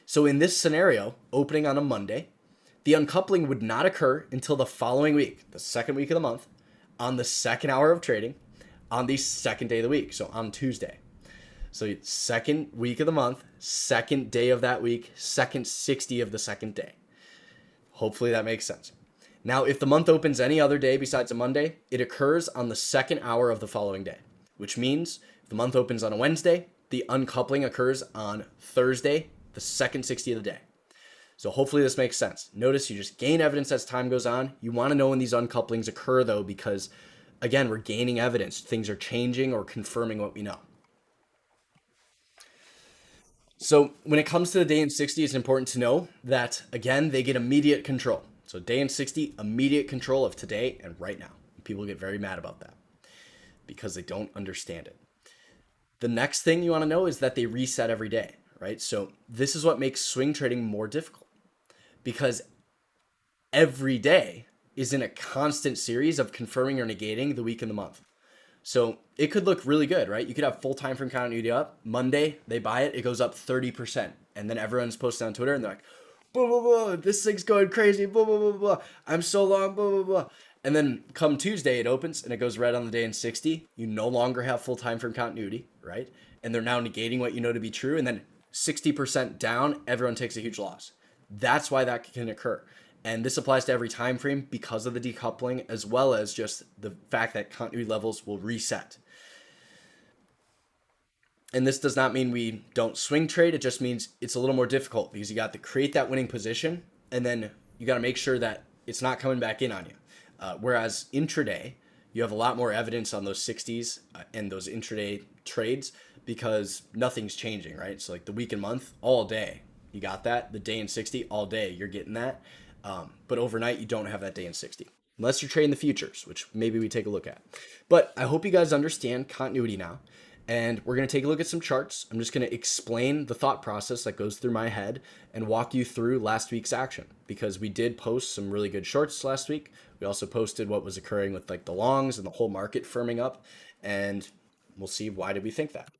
So in this scenario, opening on a Monday, the uncoupling would not occur until the following week, the second week of the month, on the second hour of trading, on the second day of the week, so on Tuesday. So second week of the month, second day of that week, second 60 of the second day. Hopefully that makes sense. Now, if the month opens any other day besides a Monday, it occurs on the second hour of the following day, which means if the month opens on a Wednesday, the uncoupling occurs on Thursday, the second 60 of the day. So hopefully this makes sense. Notice you just gain evidence as time goes on. You want to know when these uncouplings occur though, because again, we're gaining evidence. Things are changing or confirming what we know. So when it comes to the day in 60, it's important to know that, again, they get immediate control. So day in 60, immediate control of today and right now. People get very mad about that because they don't understand it. The next thing you want to know is that they reset every day, right? So this is what makes swing trading more difficult because every day is in a constant series of confirming or negating the week and the month. So it could look really good, right? You could have full time frame continuity up. Monday, they buy it, it goes up 30%. And then everyone's posting on Twitter and they're like, blah, blah, blah, this thing's going crazy, blah, blah, blah, blah. I'm so long, blah, blah, blah. And then come Tuesday, it opens and it goes red on the day in 60. You no longer have full time frame continuity, right? And they're now negating what you know to be true. And then 60% down, everyone takes a huge loss. That's why that can occur. And this applies to every time frame because of the decoupling, as well as just the fact that continuity levels will reset. And this does not mean we don't swing trade. It just means it's a little more difficult because you got to create that winning position, and then you got to make sure that it's not coming back in on you. Whereas intraday, you have a lot more evidence on those 60s and those intraday trades because nothing's changing, right? So like the week and month, all day, you got that. The day in 60, all day, you're getting that. But overnight, you don't have that day in 60, unless you're trading the futures, which maybe we take a look at. But I hope you guys understand continuity now. And we're going to take a look at some charts. I'm just going to explain the thought process that goes through my head and walk you through last week's action, because we did post some really good shorts last week. We also posted what was occurring with like the longs and the whole market firming up. And we'll see why did we think that.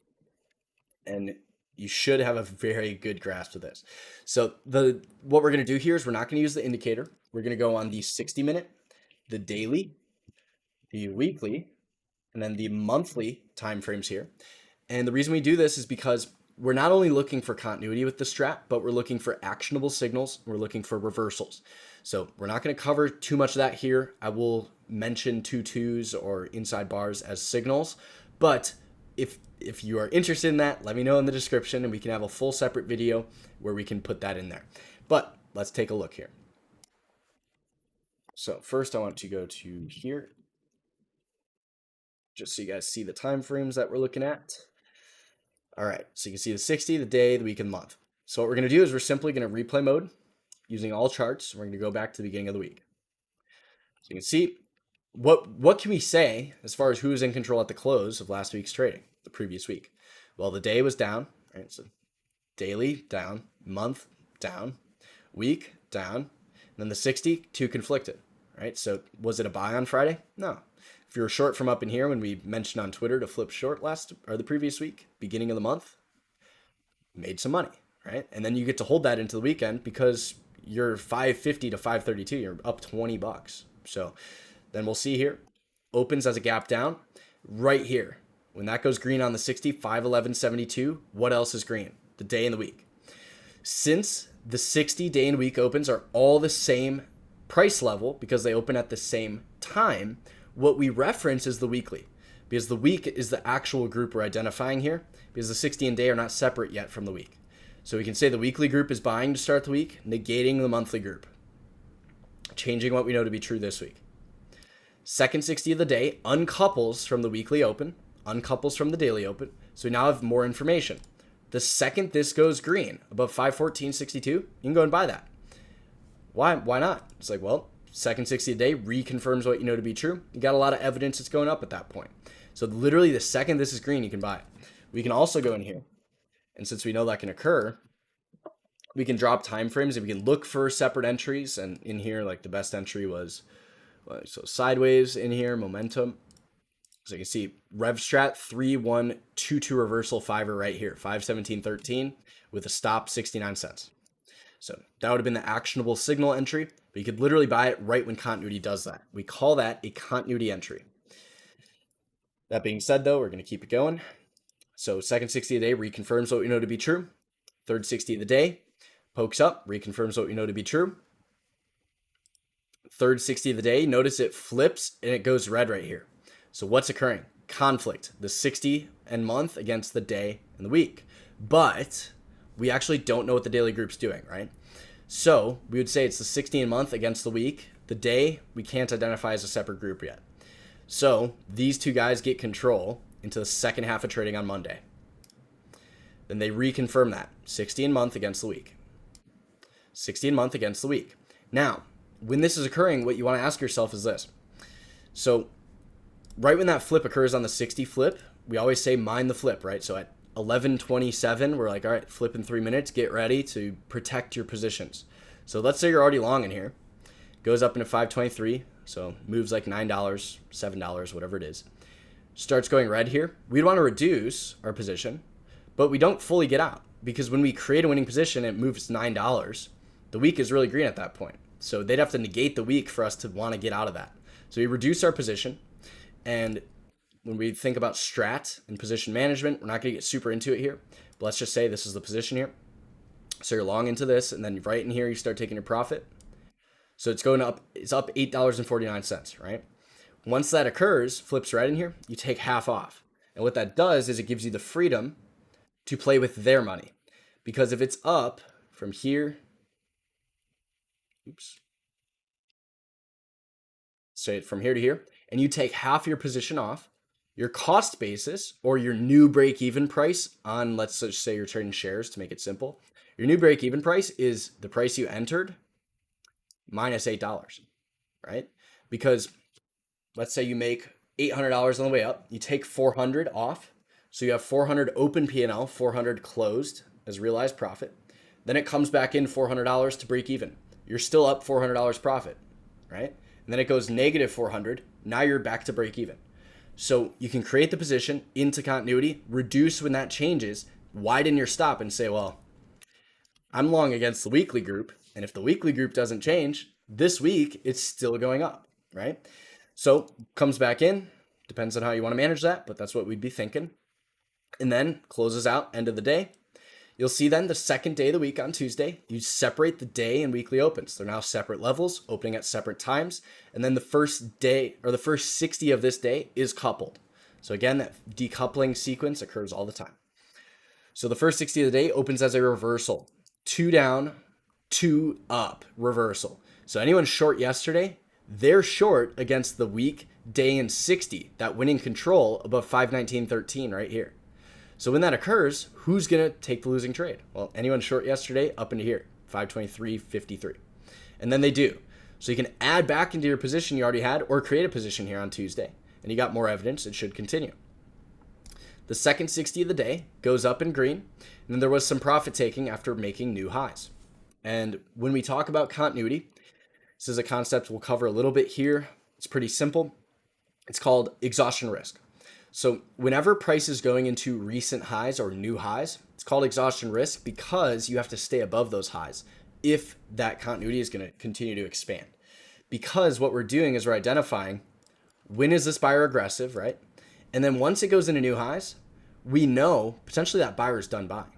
And you should have a very good grasp of this. So what we're going to do here is we're not going to use the indicator. We're going to go on the 60-minute, the daily, the weekly, and then the monthly time frames here. And the reason we do this is because we're not only looking for continuity with the strat, but we're looking for actionable signals. We're looking for reversals. So we're not going to cover too much of that here. I will mention 2-2s or inside bars as signals, but if you are interested in that, let me know in the description and we can have a full separate video where we can put that in there. But let's take a look here. So first I want to go to here, just so you guys see the time frames that we're looking at. All right, so you can see the 60, the day, the week, and the month. So what we're going to do is we're simply going to replay mode using all charts. We're going to go back to the beginning of the week. So you can see what can we say as far as who was in control at the close of last week's trading, the previous week? Well, the day was down, right? So daily down, month down, week down, and then the 60, two conflicted, right? So was it a buy on Friday? No. If you were short from up in here when we mentioned on Twitter to flip short the previous week, beginning of the month, made some money, right? And then you get to hold that into the weekend because you're 550 to 532, you're up $20. So then we'll see here, opens as a gap down right here. When that goes green on the 60, 511.72, what else is green? The day and the week. Since the 60 day and week opens are all the same price level because they open at the same time, what we reference is the weekly, because the week is the actual group we're identifying here, because the 60 and day are not separate yet from the week. So we can say the weekly group is buying to start the week, negating the monthly group, changing what we know to be true this week. Second 60 of the day uncouples from the weekly open, uncouples from the daily open. So we now have more information. The second this goes green above 514.62, you can go and buy that. Why not? It's like, well, second 60 a day reconfirms what you know to be true. You got a lot of evidence it's going up at that point. So literally the second this is green, you can buy it. We can also go in here, and since we know that can occur, we can drop time frames and we can look for separate entries. And in here, like the best entry was, so sideways in here, momentum. So you can see rev strat 3-1-2-2 reversal fiver right here, 517.13 with a stop 69 cents. So that would have been the actionable signal entry, but you could literally buy it right when continuity does that. We call that a continuity entry. That being said, though, we're going to keep it going. So second 60 of the day reconfirms what we know to be true. Third 60 of the day pokes up, reconfirms what we know to be true. Third 60 of the day, notice it flips and it goes red right here. So what's occurring? Conflict, the 60 and month against the day and the week. But we actually don't know what the daily group's doing, right? So we would say it's the 60 and month against the week. The day we can't identify as a separate group yet. So these two guys get control into the second half of trading on Monday. Then they reconfirm that 60 and month against the week. 60 and month against the week. Now, when this is occurring, what you want to ask yourself is this. So right when that flip occurs on the 60 flip, we always say mind the flip, right? So at 11:27, we're like, all right, flip in 3 minutes, get ready to protect your positions. So let's say you're already long in here, goes up into 523, so moves like $9, $7, whatever it is. Starts going red here. We'd want to reduce our position, but we don't fully get out because when we create a winning position, it moves $9. The week is really green at that point. So they'd have to negate the week for us to want to get out of that. So we reduce our position. And when we think about strat and position management, we're not going to get super into it here. But let's just say this is the position here. So you're long into this, and then right in here, you start taking your profit. So it's going up. It's up $8.49, right? Once that occurs, flips right in here, you take half off. And what that does is it gives you the freedom to play with their money. Because if it's up from here, say it from here to here, and you take half your position off, your cost basis or your new break-even price on, let's just say you're trading shares to make it simple, your new break-even price is the price you entered minus $8, right? Because let's say you make $800 on the way up, you take 400 off, so you have 400 open P&L, 400 closed as realized profit. Then it comes back in $400 to break even. You're still up $400 profit, right? And then it goes negative 400. Now you're back to break even. So you can create the position into continuity, reduce when that changes, widen your stop and say, well, I'm long against the weekly group. And if the weekly group doesn't change, this week it's still going up, right? So comes back in, depends on how you want to manage that, but that's what we'd be thinking. And then closes out end of the day. You'll see then the second day of the week on Tuesday, you separate the day and weekly opens. They're now separate levels, opening at separate times. And then the first day or the first 60 of this day is coupled. So again, that decoupling sequence occurs all the time. So the first 60 of the day opens as a reversal. 2 down, 2 up, reversal. So anyone short yesterday, they're short against the week, day, and 60, that winning control above 519.13 right here. So when that occurs, who's going to take the losing trade? Well, anyone short yesterday up into here, 523.53. And then they do. So you can add back into your position you already had or create a position here on Tuesday. And you got more evidence. It should continue. The second 60 of the day goes up in green. And then there was some profit taking after making new highs. And when we talk about continuity, this is a concept we'll cover a little bit here. It's pretty simple. It's called exhaustion risk. So whenever price is going into recent highs or new highs, it's called exhaustion risk because you have to stay above those highs if that continuity is going to continue to expand. Because what we're doing is we're identifying when is this buyer aggressive, right? And then once it goes into new highs, we know potentially that buyer is done buying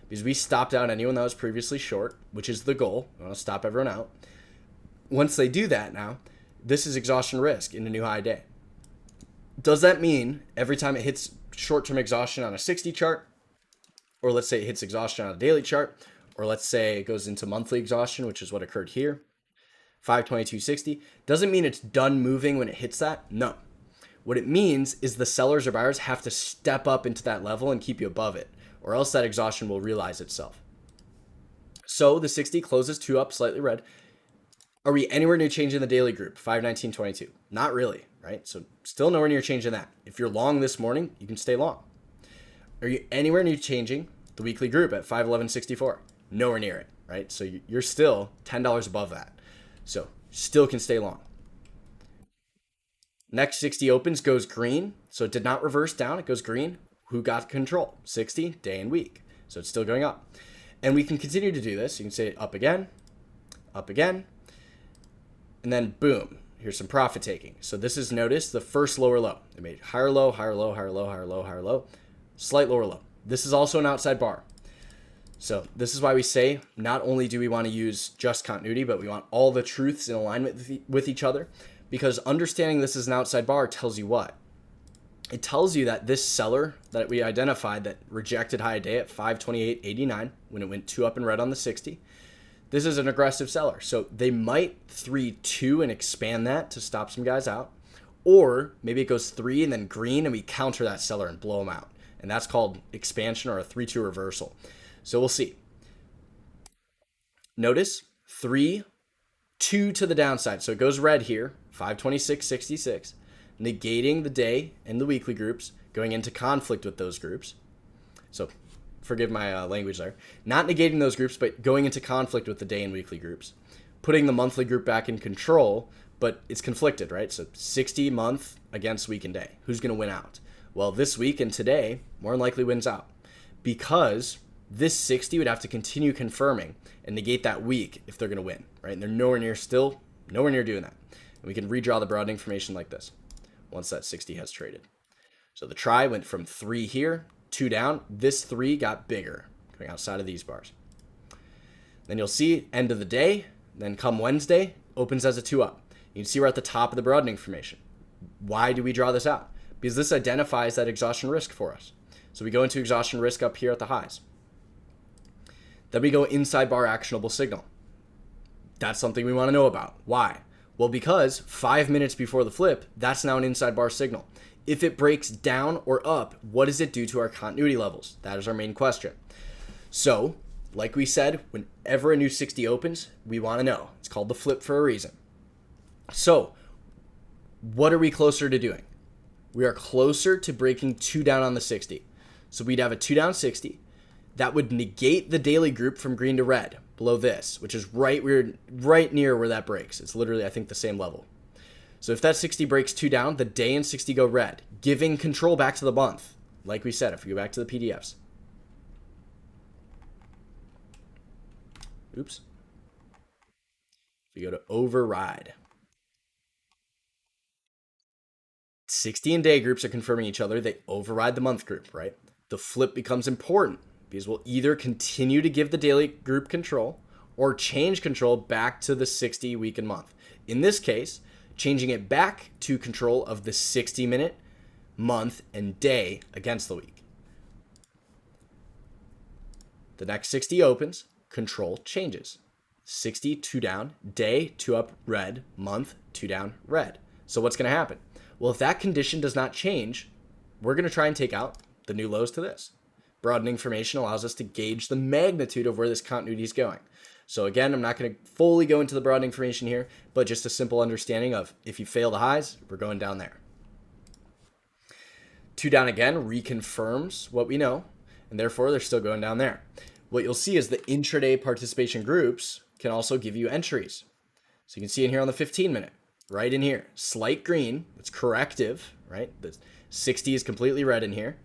because we stopped out anyone that was previously short, which is the goal. We want to stop everyone out. Once they do that now, this is exhaustion risk in a new high day. Does that mean every time it hits short-term exhaustion on a 60 chart, or let's say it hits exhaustion on a daily chart, or let's say it goes into monthly exhaustion, which is what occurred here, 522.60, doesn't mean it's done moving when it hits that? No. What it means is the sellers or buyers have to step up into that level and keep you above it, or else that exhaustion will realize itself. So the 60 closes 2 up, slightly red. Are we anywhere near changing the daily group, 519.22? Not really, right? So still nowhere near changing that. If you're long this morning, you can stay long. Are you anywhere near changing the weekly group at 511.64? Nowhere near it, right? So you're still $10 above that. So still can stay long. Next 60 opens, goes green. So it did not reverse down, it goes green. Who got control? 60, day and week. So it's still going up. And we can continue to do this. You can say up again, and then boom, here's some profit taking. So this is, notice the first lower low. They made higher low, higher low, higher low, higher low, higher low. slight lower low. This is also an outside bar. So this is why we say not only do we want to use just continuity, but we want all the truths in alignment with each other, because understanding this is an outside bar tells you what? It tells you that this seller that we identified that rejected high day at 528.89 when it went 2 up and red on the 60, this is an aggressive seller. So they might 3-2 and expand that to stop some guys out, or maybe it goes 3 and then green and we counter that seller and blow them out. And that's called expansion or a 3-2 reversal. So we'll see. Notice 3-2 to the downside. So it goes red here, 526.66, negating the day and the weekly groups, going into conflict with those groups. So forgive my language there. Not negating those groups, but going into conflict with the day and weekly groups. Putting the monthly group back in control, but it's conflicted, right? So 60 month against week and day. Who's going to win out? Well, this week and today more than likely wins out, because this 60 would have to continue confirming and negate that week if they're going to win, right? And they're nowhere near doing that. And we can redraw the broad information like this once that 60 has traded. So the try went from 3 here, 2 down. This 3 got bigger, going outside of these bars. Then you'll see end of the day, then come Wednesday, opens as a 2 up. You can see we're at the top of the broadening formation. Why do we draw this out? Because this identifies that exhaustion risk for us. So we go into exhaustion risk up here at the highs. Then we go inside bar actionable signal. That's something we want to know about. Why? Well, because 5 minutes before the flip, that's now an inside bar signal. If it breaks down or up, what does it do to our continuity levels? That is our main question. So, like we said, whenever a new 60 opens, we want to know. It's called the flip for a reason. So, what are we closer to doing? We are closer to breaking 2 down on the 60. So we'd have a 2 down 60. That would negate the daily group from green to red below this, which is right near where that breaks. It's literally, I think, the same level. So if that 60 breaks 2 down, the day and 60 go red, giving control back to the month. Like we said, if we go back to the PDFs. Oops. We go to override. 60 and day groups are confirming each other. They override the month group, right? The flip becomes important because we'll either continue to give the daily group control or change control back to the 60 week and month. In this case, changing it back to control of the 60-minute, month, and day against the week. The next 60 opens, control changes. 60, 2 down, day, 2 up, red, month, 2 down, red. So what's going to happen? Well, if that condition does not change, we're going to try and take out the new lows to this. Broadening formation allows us to gauge the magnitude of where this continuity is going. So again, I'm not going to fully go into the broadening formation here, but just a simple understanding of if you fail the highs, we're going down there. 2 down again reconfirms what we know, and therefore they're still going down there. What you'll see is the intraday participation groups can also give you entries. So you can see in here on the 15-minute, right in here, slight green, it's corrective, right? The 60 is completely red in here,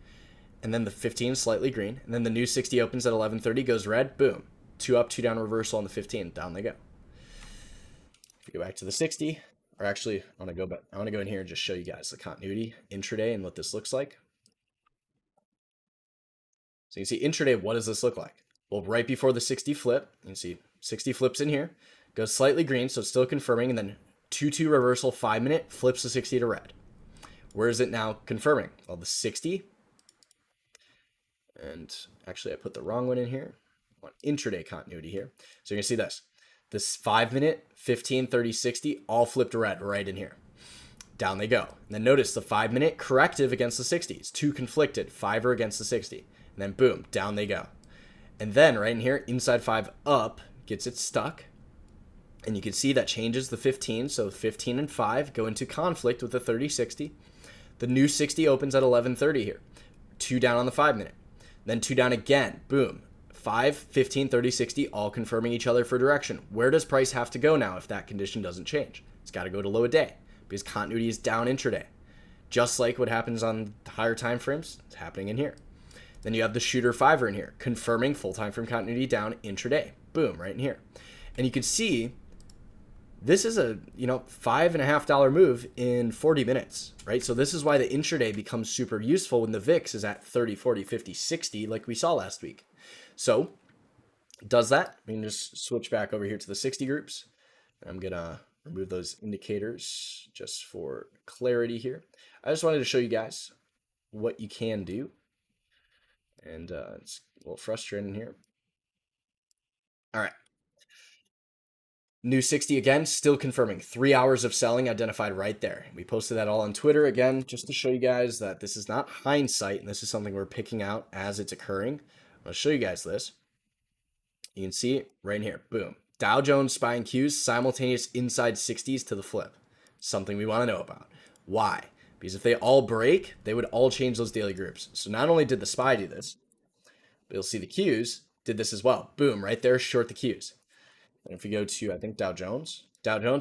and then the 15 is slightly green, and then the new 60 opens at 11:30, goes red, boom. 2 up, 2 down reversal on the 15, down they go. If we go back to the 60, or actually, I want to go in here and just show you guys the continuity intraday and what this looks like. So you can see intraday, what does this look like? Well, right before the 60 flip, you can see 60 flips in here, goes slightly green, so it's still confirming, and then 2-2 reversal, 5-minute, flips the 60 to red. Where is it now confirming? Well, the 60, and actually I put the wrong one in here. I want intraday continuity here. So you can see this 5-minute, 15, 30, 60, all flipped red right in here. Down they go. And then notice the 5-minute corrective against the 60s, 2 conflicted, 5 are against the 60. And then boom, down they go. And then right in here, inside 5 up, gets it stuck. And you can see that changes the 15. So 15 and 5 go into conflict with the 30-60. The new 60 opens at 11:30 here. 2 down on the 5-minute. Then 2 down again. Boom. 5, 15, 30, 60, all confirming each other for direction. Where does price have to go now if that condition doesn't change? It's got to go to low a day because continuity is down intraday. Just like what happens on higher time frames, it's happening in here. Then you have the shooter 5er in here, confirming full time frame continuity down intraday. Boom, right in here. And you can see This is a, $5.50 move in 40 minutes, right? So this is why the intraday becomes super useful when the VIX is at 30, 40, 50, 60, like we saw last week. So does that. We can just switch back over here to the 60 groups. I'm gonna remove those indicators just for clarity here. I just wanted to show you guys what you can do. And it's a little frustrating here. All right. New 60 again, still confirming 3 hours of selling identified right there. We posted that all on Twitter again, just to show you guys that this is not hindsight and this is something we're picking out as it's occurring. I'll show you guys this. You can see it right here. Boom. Dow Jones SPY and Qs simultaneous inside 60s to the flip. Something we want to know about. Why? Because if they all break, they would all change those daily groups. So not only did the SPY do this, but you'll see the Qs did this as well. Boom, right there, short the Qs. And if you go to, I think, Dow Jones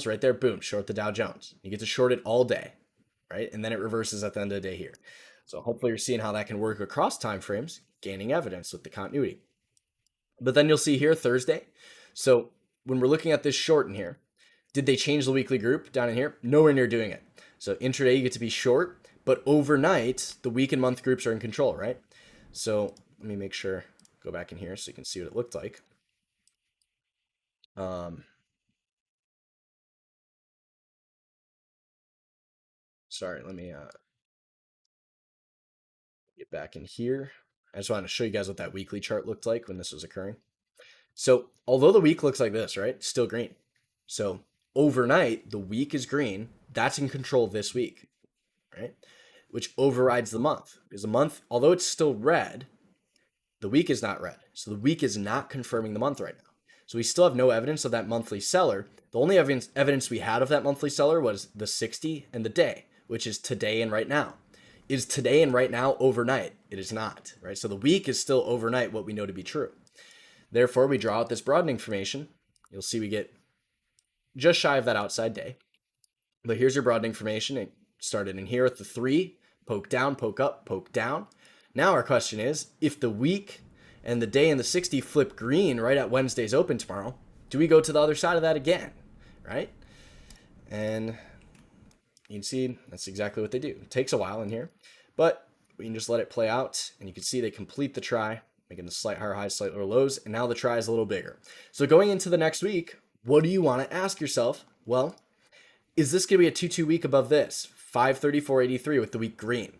right there, boom, short the Dow Jones. You get to short it all day, right? And then it reverses at the end of the day here. So hopefully you're seeing how that can work across time frames, gaining evidence with the continuity. But then you'll see here Thursday. So when we're looking at this short in here, did they change the weekly group down in here? Nowhere near doing it. So intraday, you get to be short, but overnight, the week and month groups are in control, right? So let me make sure, go back in here so you can see what it looked like. Sorry, let me get back in here. I just wanted to show you guys what that weekly chart looked like when this was occurring. So although the week looks like this, right? Still green. So overnight, the week is green. That's in control this week, right? Which overrides the month. Because the month, although it's still red, the week is not red. So the week is not confirming the month right now. So we still have no evidence of that monthly seller. The only evidence we had of that monthly seller was the 60 and the day, which is today and right now. Is today and right now overnight? It is not, right? So the week is still overnight, what we know to be true. Therefore, we draw out this broadening formation. You'll see we get just shy of that outside day. But here's your broadening formation. It started in here at the 3, poke down, poke up, poke down. Now our question is, if the week and the day and the 60 flip green right at Wednesday's open tomorrow, do we go to the other side of that again, right? And you can see that's exactly what they do. It takes a while in here, but we can just let it play out, and you can see they complete the try, making the slight higher highs, slight lower lows, and now the try is a little bigger. So going into the next week, what do you want to ask yourself? Well, is this going to be a 2-2 week above this? 534.83 with the week green.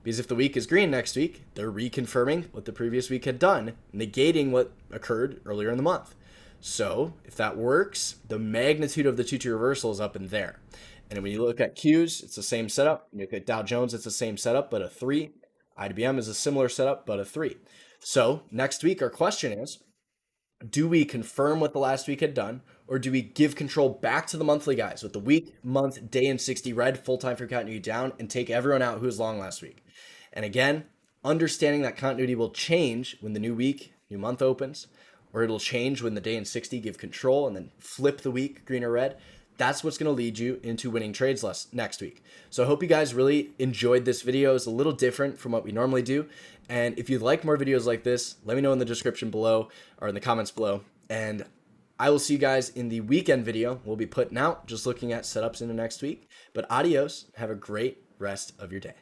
Because if the week is green next week, they're reconfirming what the previous week had done, negating what occurred earlier in the month. So if that works, the magnitude of the 2-2 reversal is up in there. And when you look at Qs, it's the same setup. When you look at Dow Jones, it's the same setup, but a 3. IBM is a similar setup, but a 3. So next week, our question is, do we confirm what the last week had done, or do we give control back to the monthly guys with the week, month, day, and 60 red, full time for continuity down, and take everyone out who was long last week? And again, understanding that continuity will change when the new week, new month opens, or it'll change when the day and 60 give control and then flip the week, green or red. That's what's going to lead you into winning trades next week. So I hope you guys really enjoyed this video. It's a little different from what we normally do. And if you'd like more videos like this, let me know in the description below or in the comments below. And I will see you guys in the weekend video we'll be putting out, just looking at setups into next week. But adios. Have a great rest of your day.